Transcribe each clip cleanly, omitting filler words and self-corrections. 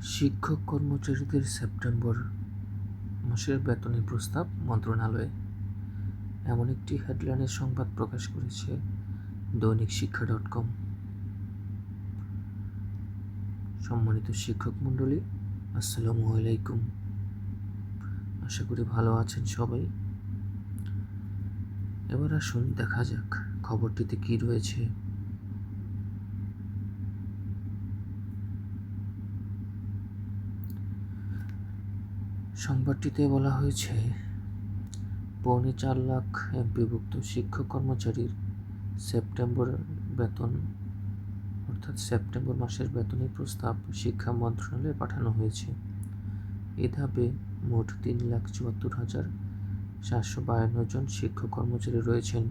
শিক্ষক কর্মচারীদের সেপ্টেম্বর মাসের বেতনের প্রস্তাব মন্ত্রণালয়ে, এমন একটি হেডলাইনের সংবাদ প্রকাশ করেছে দৈনিক শিক্ষা.com। সম্মানিত শিক্ষক মণ্ডলী, আসসালামু আলাইকুম। আশা করি ভালো আছেন সবাই। এবার আসুন দেখা যাক খবরটিতে কি রয়েছে। সংবাদটিতে বলা হয়েছে, 4.25 লাখ এমপিভুক্ত শিক্ষক কর্মচারীর সেপ্টেম্বর বেতন অর্থাৎ সেপ্টেম্বর মাসের বেতনের প্রস্তাব শিক্ষা মন্ত্রণালয়ে পাঠানো হয়েছে। এ ধাপে মোট 3,74,752 জন শিক্ষক কর্মচারী রয়েছেন।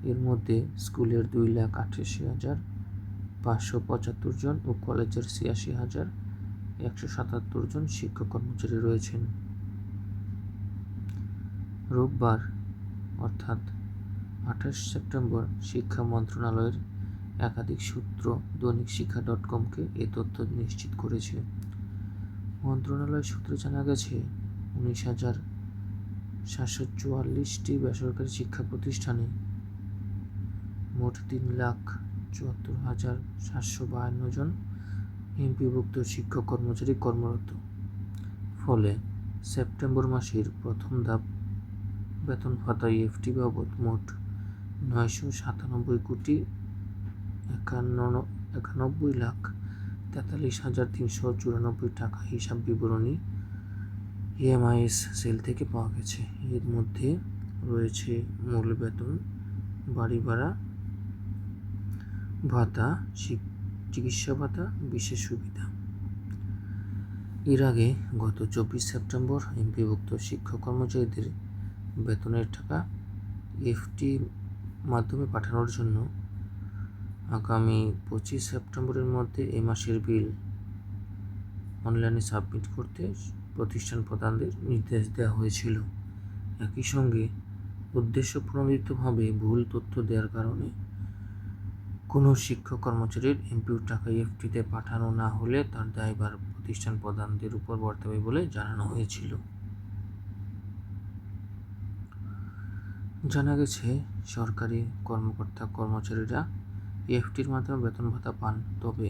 এর মধ্যে স্কুলের 2,88,575 জন ও কলেজের 86,177 জন শিক্ষক কর্মচারী রয়েছেন। রোববার অর্থাৎ 28 সেপ্টেম্বর শিক্ষা মন্ত্রণালয়ের একাধিক সূত্র দৈনিক শিক্ষা.comকে এ তথ্য নিশ্চিত করেছে। মন্ত্রণালয় সূত্রে জানা গেছে, 19,744টি বেসরকারি শিক্ষা প্রতিষ্ঠানে মোট 3,74,752 জন এমপিভুক্ত শিক্ষক কর্মচারী কর্মরত। ফলে সেপ্টেম্বর মাসের প্রথম ধাপ বেতন ভাতা এফটি বাবদ মোট 997,91,43,394 টাকা হিসাব বিবরণী EMIS সেল থেকে পাওয়া গেছে। এর মধ্যে রয়েছে মূল বেতন, বাড়ি ভাড়া ভাতা, চিকিৎসা ভাতা, বিশেষ সুবিধা। এর আগে গত 24 সেপ্টেম্বর এমপিভুক্ত শিক্ষক কর্মচারীদের বেতনের টাকা এফটি মাধ্যমে পাঠানোর জন্য আগামী 25 সেপ্টেম্বরের মধ্যে এ মাসের বিল অনলাইনে সাবমিট করতে প্রতিষ্ঠান প্রধানদের নির্দেশ দেওয়া হয়েছিল। একই সঙ্গে উদ্দেশ্যপ্রণোদিতভাবে ভুল তথ্য দেওয়ার কারণে কোনো শিক্ষক কর্মচারীর এমপিওর টাকা এফটিতে পাঠানো না হলে তার দায়ভার প্রতিষ্ঠান প্রধানদের উপর বর্তাবে বলে জানানো হয়েছিল। জানা গেছে, সরকারি কর্মকর্তা কর্মচারীরা এফটির মাধ্যমে বেতন ভাতা পান, তবে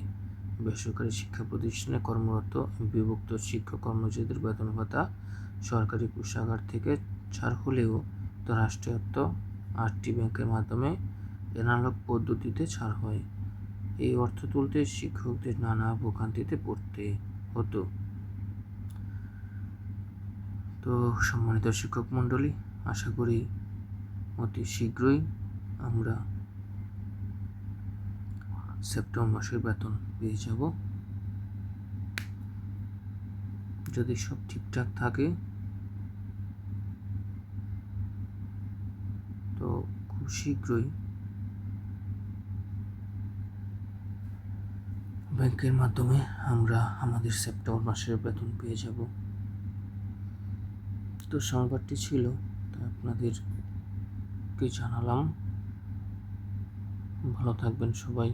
বেসরকারি শিক্ষা প্রতিষ্ঠানে কর্মরত এমপিভুক্ত শিক্ষক কর্মচারীদের বেতন ভাতা সরকারি কোষাগার থেকে ছাড় হলেও তা রাষ্ট্রায়ত্ত 8টি ব্যাংকের মাধ্যমে এনালগ পদ্ধতিতে ছাড় হয়। এই অর্থ তুলতে শিক্ষকদের নানা ভোগান্তিতে পড়তে হতো। তো সম্মানিত শিক্ষক মণ্ডলী, আশা করি অতি শীঘ্রই আমরা সেপ্টেম্বর মাসের বেতন পেয়ে যাব। যদি সব ঠিকঠাক থাকে তো খুব শীঘ্রই ব্যাংকের মাধ্যমে আমরা আমাদের সেপ্টেম্বর মাসের বেতন পেয়ে যাব। তো সংবাদটি ছিল, তা আপনাদেরকে জানালাম। ভালো থাকবেন সবাই।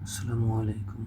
আসসালামু আলাইকুম।